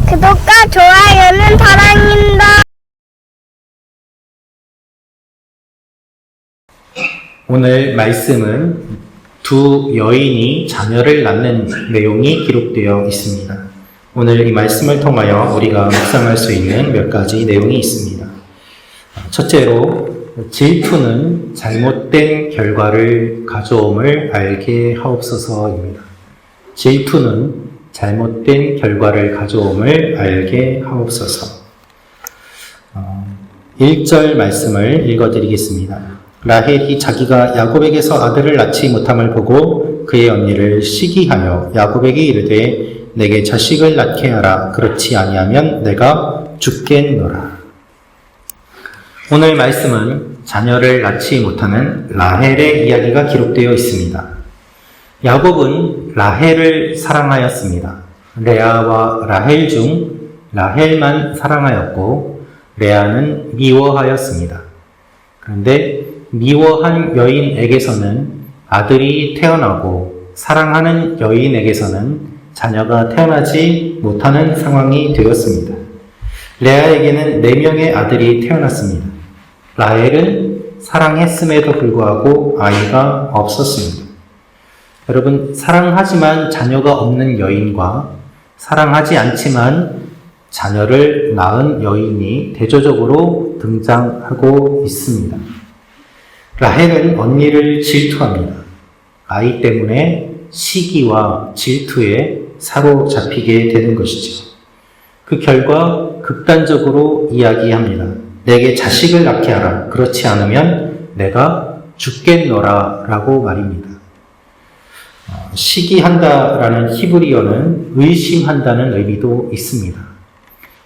구독과 좋아요는 사랑입니다. 오늘 말씀은 두 여인이 자녀를 낳는 내용이 기록되어 있습니다. 오늘 이 말씀을 통하여 우리가 묵상할 수 있는 몇 가지 내용이 있습니다. 첫째로, 질투는 잘못된 결과를 가져옴을 알게 하옵소서입니다. 질투는 잘못된 결과를 가져옴을 알게 하옵소서. 1절 말씀을 읽어드리겠습니다. 라헬이 자기가 야곱에게서 아들을 낳지 못함을 보고 그의 언니를 시기하여 야곱에게 이르되 내게 자식을 낳게 하라. 그렇지 아니하면 내가 죽겠노라. 오늘 말씀은 자녀를 낳지 못하는 라헬의 이야기가 기록되어 있습니다. 야곱은 라헬을 사랑하였습니다. 레아와 라헬 중 라헬만 사랑하였고 레아는 미워하였습니다. 그런데 미워한 여인에게서는 아들이 태어나고 사랑하는 여인에게서는 자녀가 태어나지 못하는 상황이 되었습니다. 레아에게는 4명의 아들이 태어났습니다. 라헬은 사랑했음에도 불구하고 아이가 없었습니다. 여러분, 사랑하지만 자녀가 없는 여인과 사랑하지 않지만 자녀를 낳은 여인이 대조적으로 등장하고 있습니다. 라헬은 언니를 질투합니다. 아이 때문에 시기와 질투에 사로잡히게 되는 것이죠. 그 결과 극단적으로 이야기합니다. 내게 자식을 낳게 하라. 그렇지 않으면 내가 죽겠노라 라고 말입니다. 시기한다라는 히브리어는 의심한다는 의미도 있습니다.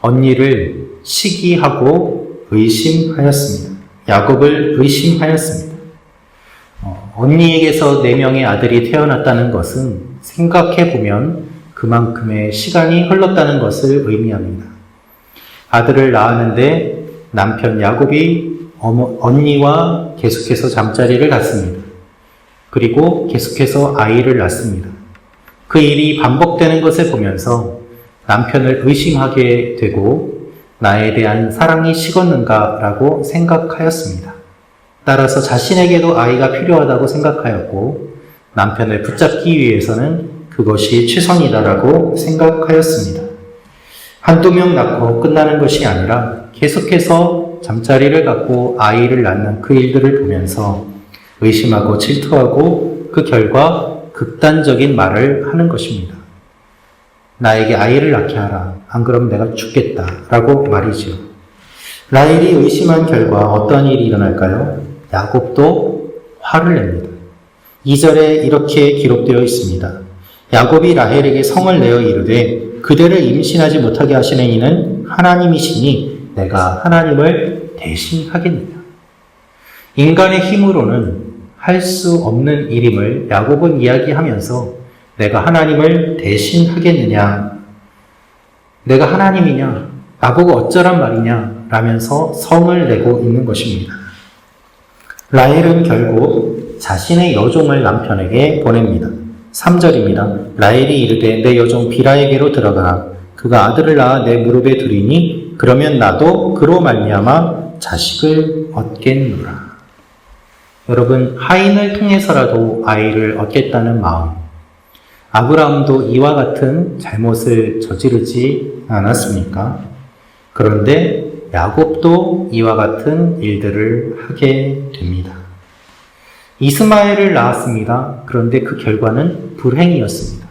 언니를 시기하고 의심하였습니다. 야곱을 의심하였습니다. 언니에게서 4명의 아들이 태어났다는 것은 생각해보면 그만큼의 시간이 흘렀다는 것을 의미합니다. 아들을 낳았는데 남편 야곱이 언니와 계속해서 잠자리를 갖습니다. 그리고 계속해서 아이를 낳습니다. 그 일이 반복되는 것을 보면서 남편을 의심하게 되고 나에 대한 사랑이 식었는가 라고 생각하였습니다. 따라서 자신에게도 아이가 필요하다고 생각하였고 남편을 붙잡기 위해서는 그것이 최선이다라고 생각하였습니다. 한두 명 낳고 끝나는 것이 아니라 계속해서 잠자리를 갖고 아이를 낳는 그 일들을 보면서 의심하고 질투하고 그 결과 극단적인 말을 하는 것입니다. 나에게 아이를 낳게 하라. 안 그러면 내가 죽겠다. 라고 말이죠. 라헬이 의심한 결과 어떤 일이 일어날까요? 야곱도 화를 냅니다. 2절에 이렇게 기록되어 있습니다. 야곱이 라헬에게 성을 내어 이르되 그대를 임신하지 못하게 하시는 이는 하나님이시니 내가 하나님을 대신하겠느냐. 인간의 힘으로는 할 수 없는 일임을 야곱은 이야기하면서 내가 하나님을 대신하겠느냐, 내가 하나님이냐, 나보고 어쩌란 말이냐 라면서 성을 내고 있는 것입니다. 라헬은 결국 자신의 여종을 남편에게 보냅니다. 3절입니다. 라헬이 이르되 내 여종 비라에게로 들어가라. 그가 아들을 낳아 내 무릎에 두리니 그러면 나도 그로 말미암아 자식을 얻겠노라. 여러분, 하인을 통해서라도 아이를 얻겠다는 마음. 아브라함도 이와 같은 잘못을 저지르지 않았습니까? 그런데 야곱도 이와 같은 일들을 하게 됩니다. 이스마엘을 낳았습니다. 그런데 그 결과는 불행이었습니다.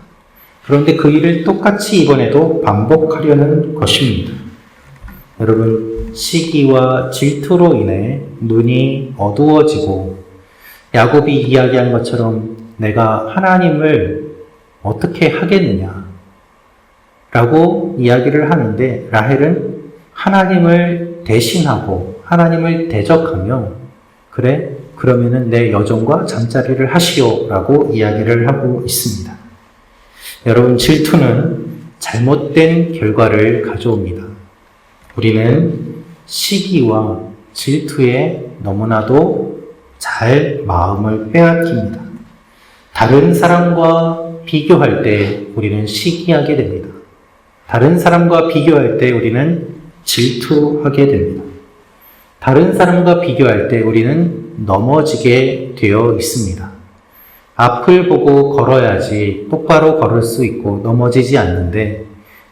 그런데 그 일을 똑같이 이번에도 반복하려는 것입니다. 여러분, 시기와 질투로 인해 눈이 어두워지고 야곱이 이야기한 것처럼 내가 하나님을 어떻게 하겠느냐 라고 이야기를 하는데 라헬은 하나님을 대신하고 하나님을 대적하며 그래? 그러면은 내 여종과 잠자리를 하시오 라고 이야기를 하고 있습니다. 여러분, 질투는 잘못된 결과를 가져옵니다. 우리는 시기와 질투에 너무나도 잘 마음을 빼앗깁니다. 다른 사람과 비교할 때 우리는 시기하게 됩니다. 다른 사람과 비교할 때 우리는 질투하게 됩니다. 다른 사람과 비교할 때 우리는 넘어지게 되어 있습니다. 앞을 보고 걸어야지 똑바로 걸을 수 있고 넘어지지 않는데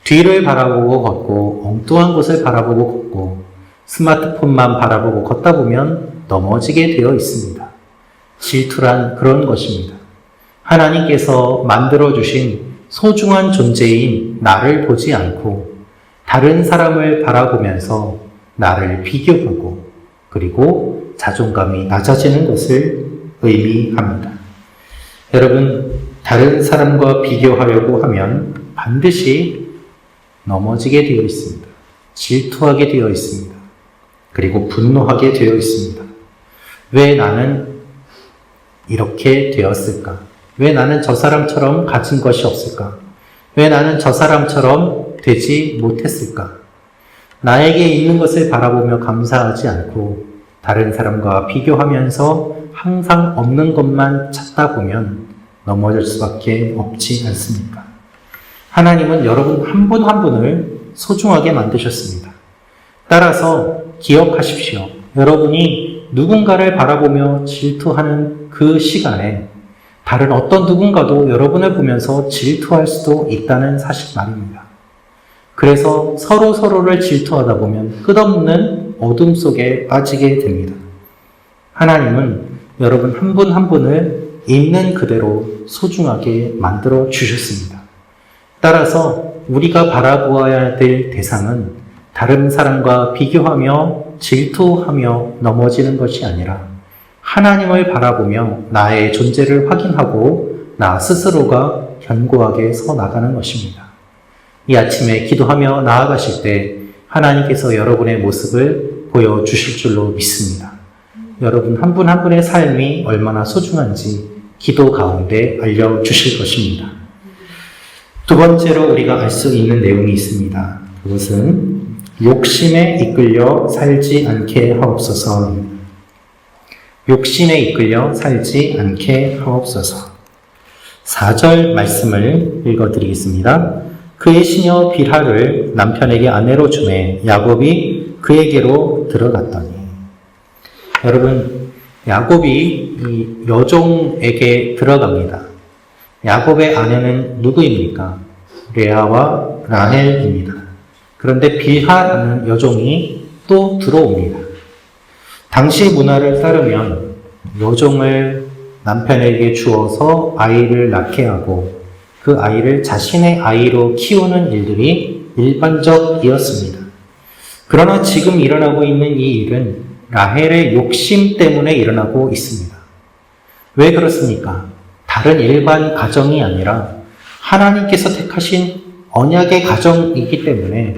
뒤를 바라보고 걷고 엉뚱한 곳을 바라보고 걷고 스마트폰만 바라보고 걷다 보면 넘어지게 되어 있습니다. 질투란 그런 것입니다. 하나님께서 만들어주신 소중한 존재인 나를 보지 않고 다른 사람을 바라보면서 나를 비교하고 그리고 자존감이 낮아지는 것을 의미합니다. 여러분, 다른 사람과 비교하려고 하면 반드시 넘어지게 되어 있습니다. 질투하게 되어 있습니다. 그리고 분노하게 되어 있습니다. 왜 나는 이렇게 되었을까? 왜 나는 저 사람처럼 가진 것이 없을까? 왜 나는 저 사람처럼 되지 못했을까? 나에게 있는 것을 바라보며 감사하지 않고 다른 사람과 비교하면서 항상 없는 것만 찾다 보면 넘어질 수밖에 없지 않습니까? 하나님은 여러분 한 분 한 분을 소중하게 만드셨습니다. 따라서 기억하십시오. 여러분이 누군가를 바라보며 질투하는 그 시간에 다른 어떤 누군가도 여러분을 보면서 질투할 수도 있다는 사실 말입니다. 그래서 서로를 질투하다 보면 끝없는 어둠 속에 빠지게 됩니다. 하나님은 여러분 한 분 한 분을 있는 그대로 소중하게 만들어 주셨습니다. 따라서 우리가 바라보아야 될 대상은 다른 사람과 비교하며 질투하며 넘어지는 것이 아니라 하나님을 바라보며 나의 존재를 확인하고 나 스스로가 견고하게 서 나가는 것입니다. 이 아침에 기도하며 나아가실 때 하나님께서 여러분의 모습을 보여주실 줄로 믿습니다. 여러분 한 분 한 분의 삶이 얼마나 소중한지 기도 가운데 알려주실 것입니다. 두 번째로 우리가 알 수 있는 내용이 있습니다. 그것은 욕심에 이끌려 살지 않게 하옵소서. 욕심에 이끌려 살지 않게 하옵소서. 4절 말씀을 읽어드리겠습니다. 그의 시녀 빌하를 남편에게 아내로 주매 야곱이 그에게로 들어갔더니. 여러분, 야곱이 이 여종에게 들어갑니다. 야곱의 아내는 누구입니까? 레아와 라헬입니다. 그런데 빌하라는 여종이 또 들어옵니다. 당시 문화를 따르면 여종을 남편에게 주어서 아이를 낳게 하고 그 아이를 자신의 아이로 키우는 일들이 일반적이었습니다. 그러나 지금 일어나고 있는 이 일은 라헬의 욕심 때문에 일어나고 있습니다. 왜 그렇습니까? 다른 일반 가정이 아니라 하나님께서 택하신 언약의 가정이기 때문에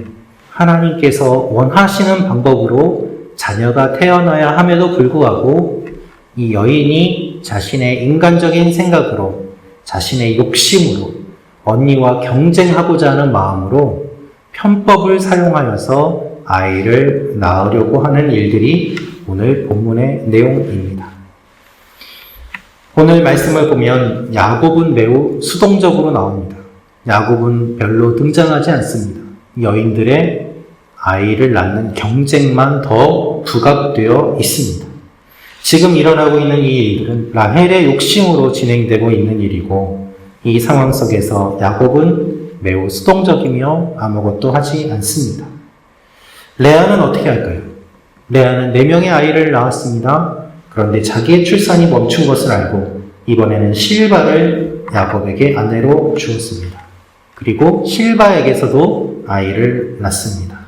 하나님께서 원하시는 방법으로 자녀가 태어나야 함에도 불구하고 이 여인이 자신의 인간적인 생각으로 자신의 욕심으로 언니와 경쟁하고자 하는 마음으로 편법을 사용하여서 아이를 낳으려고 하는 일들이 오늘 본문의 내용입니다. 오늘 말씀을 보면 야곱은 매우 수동적으로 나옵니다. 야곱은 별로 등장하지 않습니다. 여인들의 아이를 낳는 경쟁만 더 부각되어 있습니다. 지금 일어나고 있는 이 일들은 라헬의 욕심으로 진행되고 있는 일이고 이 상황 속에서 야곱은 매우 수동적이며 아무것도 하지 않습니다. 레아는 어떻게 할까요? 레아는 4명의 아이를 낳았습니다. 그런데 자기의 출산이 멈춘 것을 알고 이번에는 실바를 야곱에게 아내로 주었습니다. 그리고 실바에게서도 아이를 낳습니다.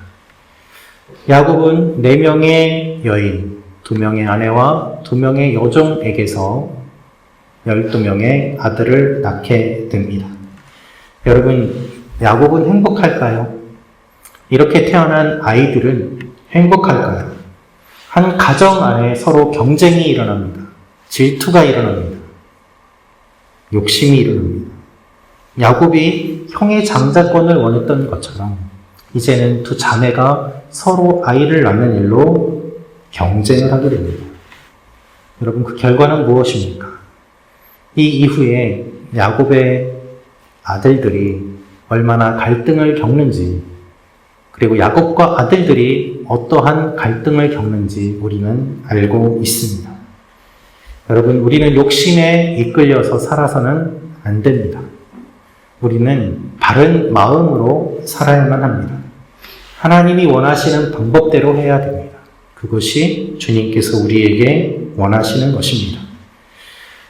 야곱은 4명의 여인, 2명의 아내와 2명의 여종에게서 12명의 아들을 낳게 됩니다. 여러분, 야곱은 행복할까요? 이렇게 태어난 아이들은 행복할까요? 한 가정 안에 서로 경쟁이 일어납니다. 질투가 일어납니다. 욕심이 일어납니다. 야곱이 형의 장자권을 원했던 것처럼 이제는 두 자매가 서로 아이를 낳는 일로 경쟁을 하게 됩니다. 여러분, 그 결과는 무엇입니까? 이 이후에 야곱의 아들들이 얼마나 갈등을 겪는지, 그리고 야곱과 아들들이 어떠한 갈등을 겪는지 우리는 알고 있습니다. 여러분, 우리는 욕심에 이끌려서 살아서는 안 됩니다. 우리는 바른 마음으로 살아야만 합니다. 하나님이 원하시는 방법대로 해야 됩니다. 그것이 주님께서 우리에게 원하시는 것입니다.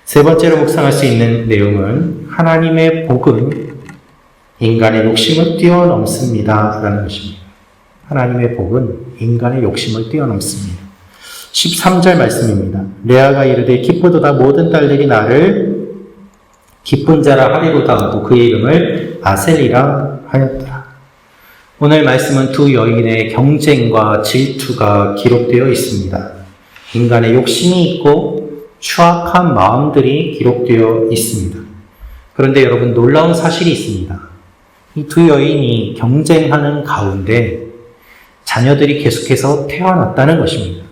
세 번째로 묵상할 수 있는 내용은 하나님의 복은 인간의 욕심을 뛰어넘습니다 라는 것입니다. 하나님의 복은 인간의 욕심을 뛰어넘습니다. 13절 말씀입니다. 레아가 이르되 기쁘도다 모든 딸들이 나를 기쁜 자라 하리로다 하고 그의 이름을 아셀이라 하였더라. 오늘 말씀은 두 여인의 경쟁과 질투가 기록되어 있습니다. 인간의 욕심이 있고 추악한 마음들이 기록되어 있습니다. 그런데 여러분, 놀라운 사실이 있습니다. 이 두 여인이 경쟁하는 가운데 자녀들이 계속해서 태어났다는 것입니다.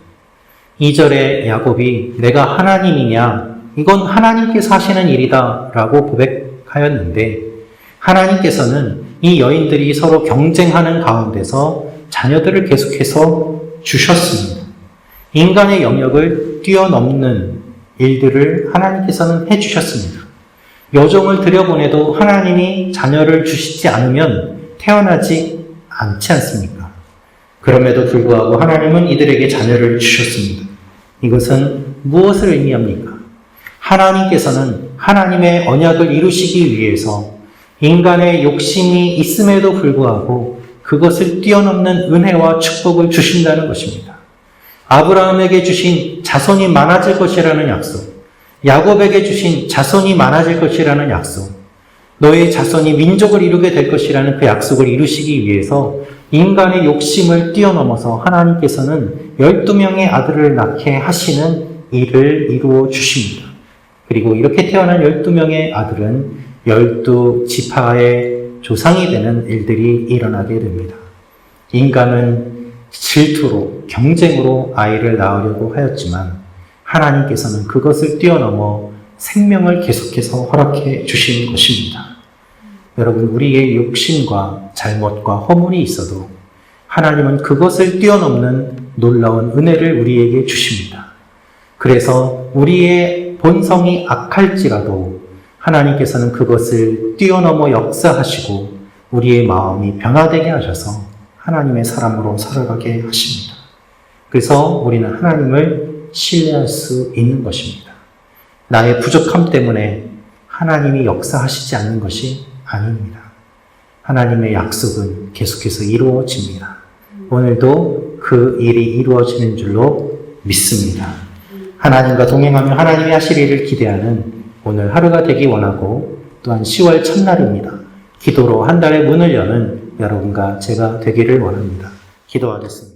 2절에 야곱이 내가 하나님이냐? 이건 하나님께서 하시는 일이다 라고 고백하였는데, 하나님께서는 이 여인들이 서로 경쟁하는 가운데서 자녀들을 계속해서 주셨습니다. 인간의 영역을 뛰어넘는 일들을 하나님께서는 해주셨습니다. 여종을 들여보내도 하나님이 자녀를 주시지 않으면 태어나지 않지 않습니까? 그럼에도 불구하고 하나님은 이들에게 자녀를 주셨습니다. 이것은 무엇을 의미합니까? 하나님께서는 하나님의 언약을 이루시기 위해서 인간의 욕심이 있음에도 불구하고 그것을 뛰어넘는 은혜와 축복을 주신다는 것입니다. 아브라함에게 주신 자손이 많아질 것이라는 약속, 야곱에게 주신 자손이 많아질 것이라는 약속, 너의 자손이 민족을 이루게 될 것이라는 그 약속을 이루시기 위해서 인간의 욕심을 뛰어넘어서 하나님께서는 12명의 아들을 낳게 하시는 일을 이루어 주십니다. 그리고 이렇게 태어난 12명의 아들은 12지파의 조상이 되는 일들이 일어나게 됩니다. 인간은 질투로, 경쟁으로 아이를 낳으려고 하였지만 하나님께서는 그것을 뛰어넘어 생명을 계속해서 허락해 주신 것입니다. 여러분, 우리의 욕심과 잘못과 허물이 있어도 하나님은 그것을 뛰어넘는 놀라운 은혜를 우리에게 주십니다. 그래서 우리의 본성이 악할지라도 하나님께서는 그것을 뛰어넘어 역사하시고 우리의 마음이 변화되게 하셔서 하나님의 사람으로 살아가게 하십니다. 그래서 우리는 하나님을 신뢰할 수 있는 것입니다. 나의 부족함 때문에 하나님이 역사하시지 않는 것이 아닙니다. 하나님의 약속은 계속해서 이루어집니다. 오늘도 그 일이 이루어지는 줄로 믿습니다. 하나님과 동행하며 하나님이 하실 일을 기대하는 오늘 하루가 되기 원하고, 또한 10월 첫날입니다. 기도로 한 달의 문을 여는 여러분과 제가 되기를 원합니다. 기도하겠습니다.